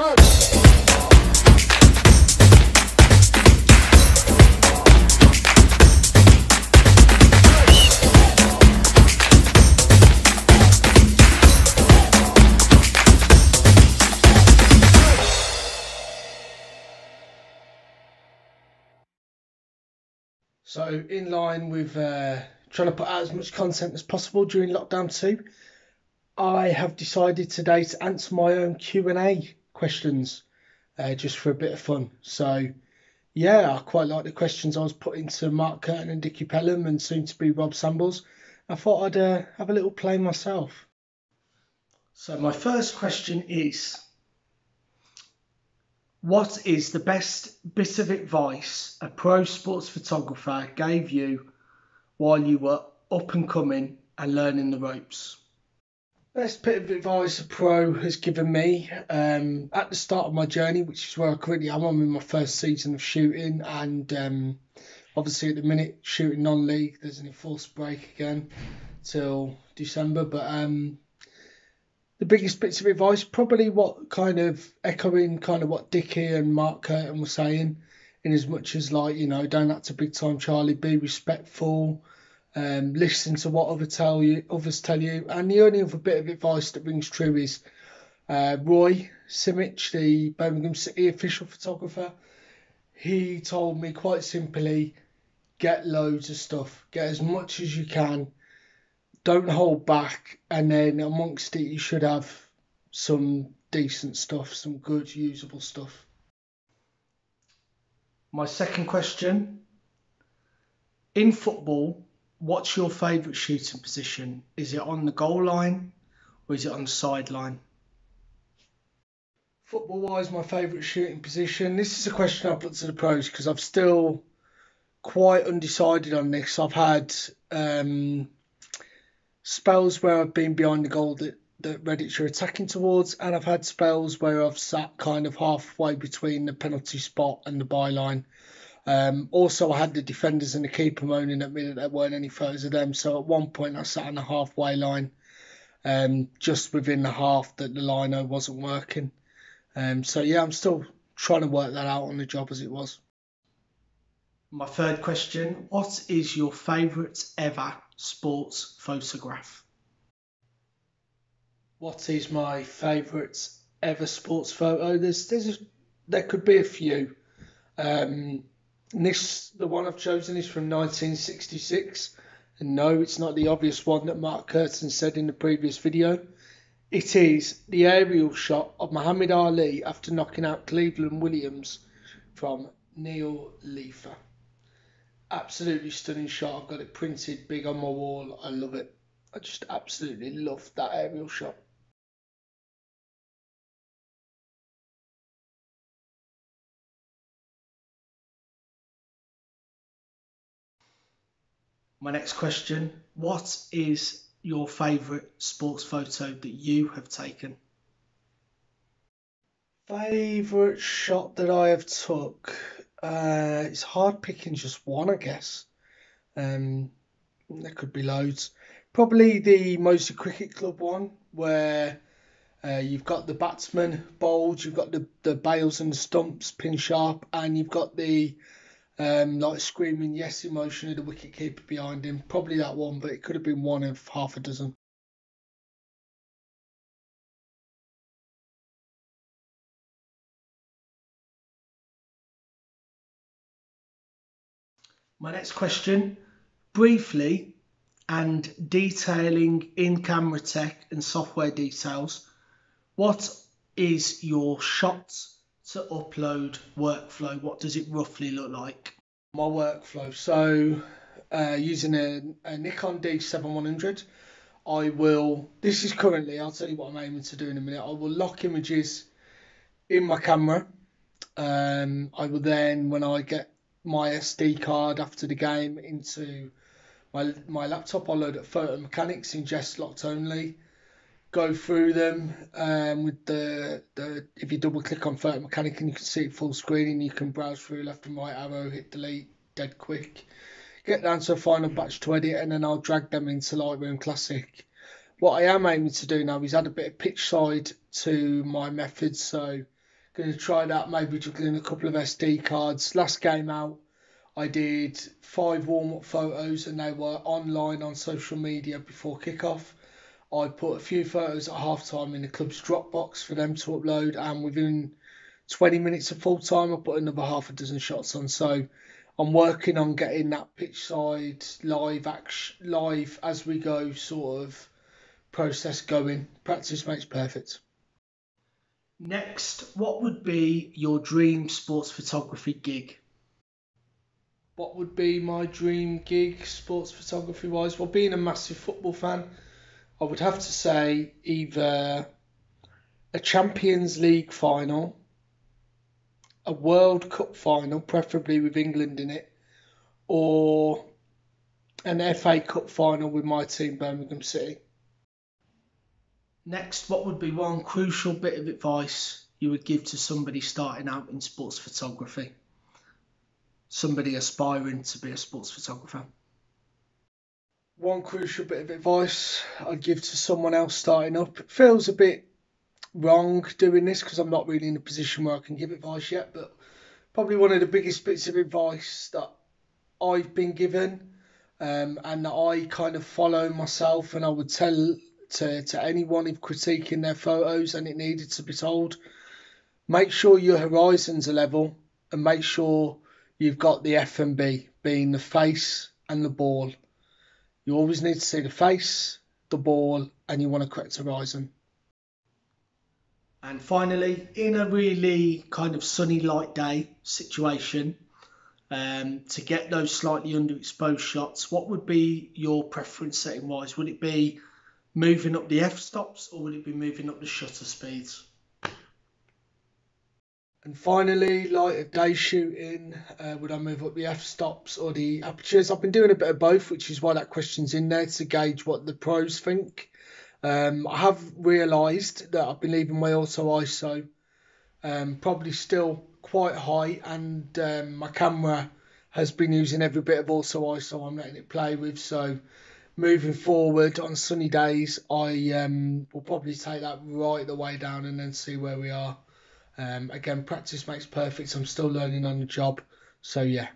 So in line with trying to put out as much content as possible during lockdown 2, I have decided today to answer my own Q&A questions just for a bit of fun. So yeah, I quite like the questions I was putting to Mark Curtin and Dickie Pelham and soon to be Rob Sambles. I thought I'd have a little play myself. So my first question is, what is the best bit of advice a pro sports photographer gave you while you were up and coming and learning the ropes? Best bit of advice a pro has given me at the start of my journey, which is where I currently am. I'm in my first season of shooting, and obviously at the minute shooting non-league. There's an enforced break again till December, but the biggest bits of advice, probably what kind of echoing kind of what Dickie and Mark Curtin were saying, in as much as like, you know, don't act a big time Charlie, be respectful, listen to what others tell you. And the only other bit of advice that rings true is Roy Simic, the Birmingham City official photographer. He told me quite simply, get loads of stuff, get as much as you can. Don't hold back, and then amongst it you should have some decent stuff, some good usable stuff. My second question, in football, what's your favourite shooting position? Is it on the goal line or is it on the sideline? Football wise, my favourite shooting position, this is a question I put to the pros because I'm still quite undecided on this. I've had spells where I've been behind the goal that Redditch are attacking towards, and I've had spells where I've sat kind of halfway between the penalty spot and the byline. Also, I had the defenders and the keeper moaning at me that there weren't any photos of them, so at one point I sat on the halfway line, just within the half that the lino wasn't working. So yeah, I'm still trying to work that out on the job as it was. My third question, what is your favourite ever sports photograph? What is my favourite ever sports photo? There could be a few. The one I've chosen is from 1966. And no, it's not the obvious one that Mark Curtin said in the previous video. It is the aerial shot of Muhammad Ali after knocking out Cleveland Williams from Neil Leifer. Absolutely stunning shot. I've got it printed big on my wall. I love it. I just absolutely love that aerial shot. My next question, what is your favourite sports photo that you have taken? Favourite shot that I have took? It's hard picking just one, I guess. There could be loads. Probably the Moseley Cricket Club one, where you've got the batsman bowled, you've got the bails and the stumps pin sharp, and you've got the like screaming yes emotion of the wicketkeeper behind him. Probably that one, but it could have been one of half a dozen. My next question, briefly and detailing in-camera tech and software details, what is your shot to upload workflow? What does it roughly look like? My workflow, so using a Nikon D7100, this is currently, I'll tell you what I'm aiming to do in a minute, I will lock images in my camera. I will then, when I get my SD card after the game into my laptop, I'll load up photo mechanics in Jest locked only, go through them with the if you double click on photo mechanic and you can see it full screen, and you can browse through left and right arrow, hit delete dead quick, get down to a final batch to edit, and then I'll drag them into Lightroom Classic. What I am aiming to do now is add a bit of pitch side to my methods, so Going to try that, maybe juggling a couple of SD cards. Last game out, I did 5 warm-up photos and they were online on social media before kick-off. I put a few photos at half-time in the club's Dropbox for them to upload, and within 20 minutes of full-time, I put another half a dozen shots on. So I'm working on getting that pitch side live as we go sort of process going. Practice makes perfect. Next, what would be your dream sports photography gig? What would be my dream gig sports photography wise? Well, being a massive football fan, I would have to say either a Champions League final, a World Cup final, preferably with England in it, or an FA Cup final with my team, Birmingham City. Next, what would be one crucial bit of advice you would give to somebody starting out in sports photography? Somebody aspiring to be a sports photographer. One crucial bit of advice I'd give to someone else starting up. It feels a bit wrong doing this because I'm not really in a position where I can give advice yet, but probably one of the biggest bits of advice that I've been given and that I kind of follow myself, and I would tell to anyone if critiquing their photos and it needed to be told, make sure your horizons are level and make sure you've got the F&B, being the face and the ball. You always need to see the face, the ball, and you want a correct horizon. And finally, in a really kind of sunny light day situation, to get those slightly underexposed shots, what would be your preference setting wise? Would it be moving up the f-stops or would it be moving up the shutter speeds? And finally, light of day shooting, would I move up the f-stops or the apertures? I've been doing a bit of both, which is why that question's in there, to gauge what the pros think. I have realised that I've been leaving my auto ISO probably still quite high, and my camera has been using every bit of auto ISO I'm letting it play with. So moving forward on sunny days, I will probably take that right the way down and then see where we are. Again, practice makes perfect. I'm still learning on the job. So yeah.